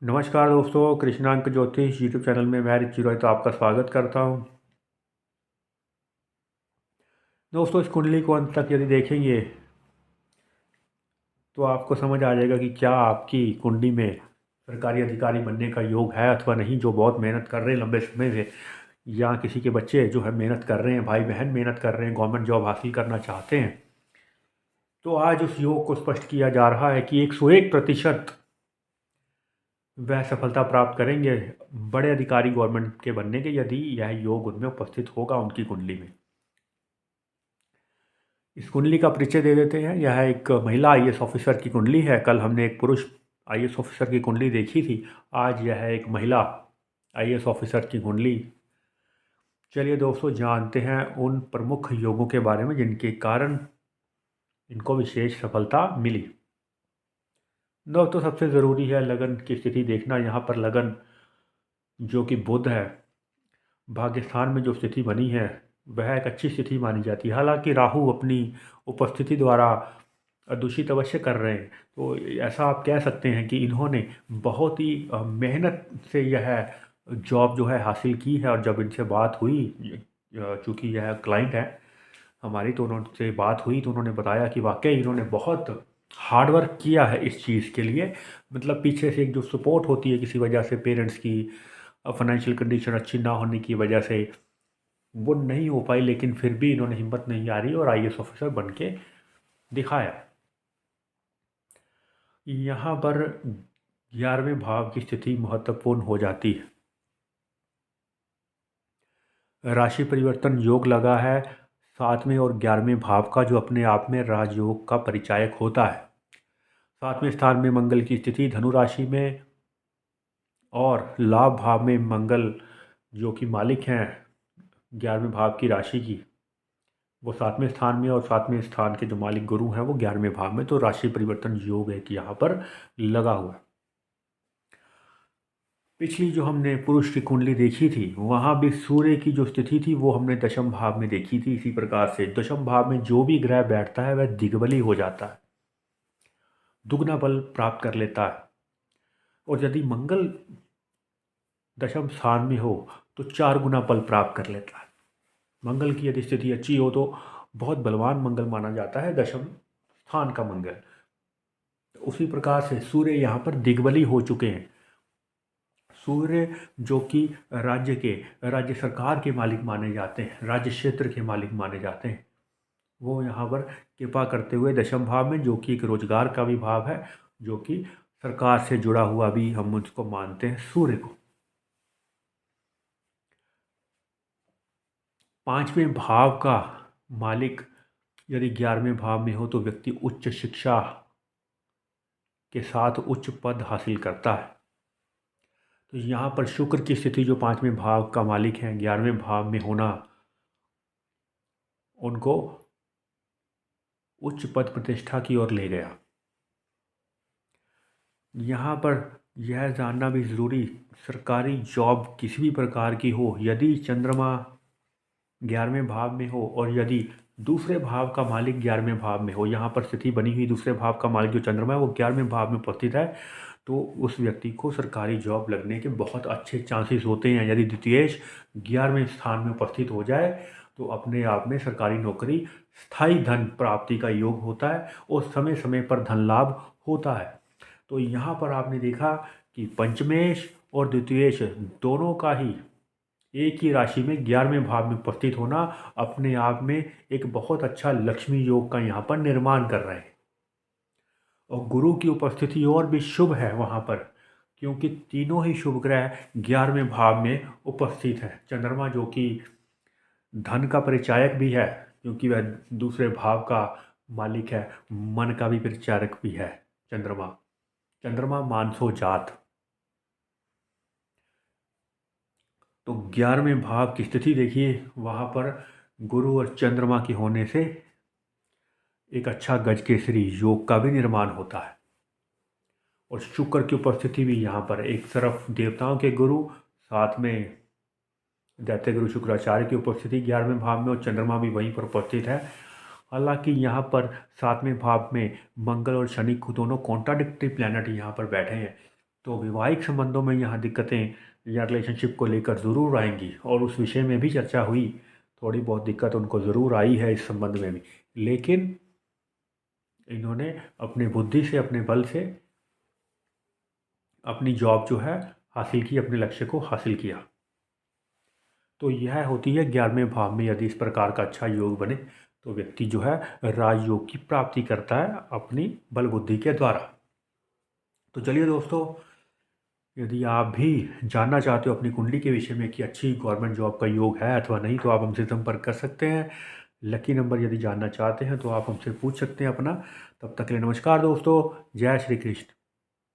नमस्कार दोस्तों, कृष्णांक ज्योतिष यूट्यूब चैनल में मैं ऋषि रोहित आपका स्वागत करता हूं। दोस्तों, इस कुंडली को अंत तक यदि देखेंगे तो आपको समझ आ जाएगा कि क्या आपकी कुंडली में सरकारी अधिकारी बनने का योग है अथवा नहीं। जो बहुत मेहनत कर रहे हैं लंबे समय से, या किसी के बच्चे जो है मेहनत कर रहे हैं, भाई बहन मेहनत कर रहे हैं, गवर्नमेंट जॉब हासिल करना चाहते हैं, तो आज उस योग को स्पष्ट किया जा रहा है कि 101% वह सफलता प्राप्त करेंगे बड़े अधिकारी गवर्नमेंट के बनने के, यदि यह योग उनमें उपस्थित होगा उनकी कुंडली में। इस कुंडली का परिचय दे देते हैं। यह एक महिला आईएएस ऑफिसर की कुंडली है। कल हमने एक पुरुष आईएएस ऑफिसर की कुंडली देखी थी, आज यह है एक महिला आईएएस ऑफिसर की कुंडली। चलिए दोस्तों, जानते हैं उन प्रमुख योगों के बारे में जिनके कारण इनको विशेष सफलता मिली। दोस्तों, सबसे ज़रूरी है लगन की स्थिति देखना। यहाँ पर लगन जो कि बुध है, भाग्यस्थान में जो स्थिति बनी है वह एक अच्छी स्थिति मानी जाती है। हालांकि राहु अपनी उपस्थिति द्वारा दूषित अवश्य कर रहे हैं, तो ऐसा आप कह सकते हैं कि इन्होंने बहुत ही मेहनत से यह जॉब जो है हासिल की है। और जब इनसे बात हुई, चूँकि यह क्लाइंट है हमारी, तो उनसे बात हुई तो उन्होंने बताया कि वाकई इन्होंने बहुत हार्ड वर्क किया है इस चीज़ के लिए। मतलब पीछे से एक जो सपोर्ट होती है किसी वजह से, पेरेंट्स की फाइनेंशियल कंडीशन अच्छी ना होने की वजह से वो नहीं हो पाई, लेकिन फिर भी इन्होंने हिम्मत नहीं हारी और आईएएस ऑफिसर बन के दिखाया। यहाँ पर 11वें भाव की स्थिति महत्वपूर्ण हो जाती है। राशि परिवर्तन योग लगा है 7वें और 11वें भाव का, जो अपने आप में राजयोग का परिचायक होता है। 7वें स्थान में मंगल की स्थिति धनु राशि में, और लाभ भाव में मंगल जो कि मालिक हैं 11वें भाव की राशि की, वो 7वें स्थान में, और 7वें स्थान के जो मालिक गुरु हैं वो 11वें भाव में। तो राशि परिवर्तन योग है कि यहाँ पर लगा हुआ है। पिछली जो हमने पुरुष की कुंडली देखी थी वहाँ भी सूर्य की जो स्थिति थी वो हमने दशम भाव में देखी थी। इसी प्रकार से दशम भाव में जो भी ग्रह बैठता है वह दिग्बली हो जाता है, दुगना बल प्राप्त कर लेता है। और यदि मंगल दशम स्थान में हो तो 4 गुना बल प्राप्त कर लेता है। मंगल की यदि स्थिति अच्छी हो तो बहुत बलवान मंगल माना जाता है दशम स्थान का मंगल। तो उसी प्रकार से सूर्य यहाँ पर दिग्बली हो चुके हैं। सूर्य जो कि राज्य सरकार के मालिक माने जाते हैं, राज्य क्षेत्र के मालिक माने जाते हैं, वो यहाँ पर कृपा करते हुए दशम भाव में, जो कि एक रोजगार का भी भाव है, जो कि सरकार से जुड़ा हुआ भी हम उसको मानते हैं सूर्य को। 5वें भाव का मालिक यदि 11वें भाव में हो तो व्यक्ति उच्च शिक्षा के साथ उच्च पद हासिल करता है। तो यहाँ पर शुक्र की स्थिति जो 5वें भाव का मालिक है 11वें भाव में होना उनको उच्च पद प्रतिष्ठा की ओर ले गया। यहाँ पर यह जानना भी ज़रूरी, सरकारी जॉब किसी भी प्रकार की हो, यदि चंद्रमा 11वें भाव में हो और यदि दूसरे भाव का मालिक 11वें भाव में हो, यहाँ पर स्थिति बनी हुई दूसरे भाव का मालिक जो चंद्रमा है वो 11वें भाव में उपस्थित है, तो उस व्यक्ति को सरकारी जॉब लगने के बहुत अच्छे चांसेस होते हैं। यदि द्वितीयेश 11वें स्थान में उपस्थित हो जाए तो अपने आप में सरकारी नौकरी, स्थायी धन प्राप्ति का योग होता है और समय समय पर धन लाभ होता है। तो यहाँ पर आपने देखा कि पंचमेश और द्वितीयेश दोनों का ही एक ही राशि में 11वें भाव में उपस्थित होना अपने आप में एक बहुत अच्छा लक्ष्मी योग का यहाँ पर निर्माण कर रहे हैं। और गुरु की उपस्थिति और भी शुभ है वहाँ पर, क्योंकि तीनों ही शुभ ग्रह 11वें भाव में उपस्थित है। चंद्रमा जो कि धन का परिचायक भी है, क्योंकि वह दूसरे भाव का मालिक है, मन का भी परिचारक भी है। चंद्रमा चंद्रमा मानसो जात। तो 11वें भाव की स्थिति देखिए, वहाँ पर गुरु और चंद्रमा के होने से एक अच्छा गजकेसरी योग का भी निर्माण होता है। और शुक्र की उपस्थिति भी यहाँ पर, एक तरफ देवताओं के गुरु, साथ में दैत्य गुरु शुक्राचार्य की उपस्थिति 11वें भाव में, और चंद्रमा भी वहीं पर उपस्थित है। हालांकि यहाँ पर 7वें भाव में मंगल और शनि को दोनों कॉन्ट्राडिक्टरी प्लैनेट यहाँ पर बैठे हैं, तो वैवाहिक संबंधों में यहाँ दिक्कतें या रिलेशनशिप को लेकर ज़रूर आएंगी, और उस विषय में भी चर्चा हुई। थोड़ी बहुत दिक्कत उनको ज़रूर आई है इस संबंध में भी, लेकिन इन्होंने अपने बुद्धि से, अपने बल से अपनी जॉब जो है हासिल की, अपने लक्ष्य को हासिल किया। तो यह होती है 11वें भाव में यदि इस प्रकार का अच्छा योग बने तो व्यक्ति जो है राजयोग की प्राप्ति करता है अपनी बल बुद्धि के द्वारा। तो चलिए दोस्तों, यदि आप भी जानना चाहते हो अपनी कुंडली के विषय में कि अच्छी गवर्नमेंट जॉब का योग है अथवा नहीं, तो आप हमसे संपर्क कर सकते हैं। लकी नंबर यदि जानना चाहते हैं तो आप हमसे पूछ सकते हैं अपना। तब तक के लिए नमस्कार दोस्तों, जय श्री कृष्ण।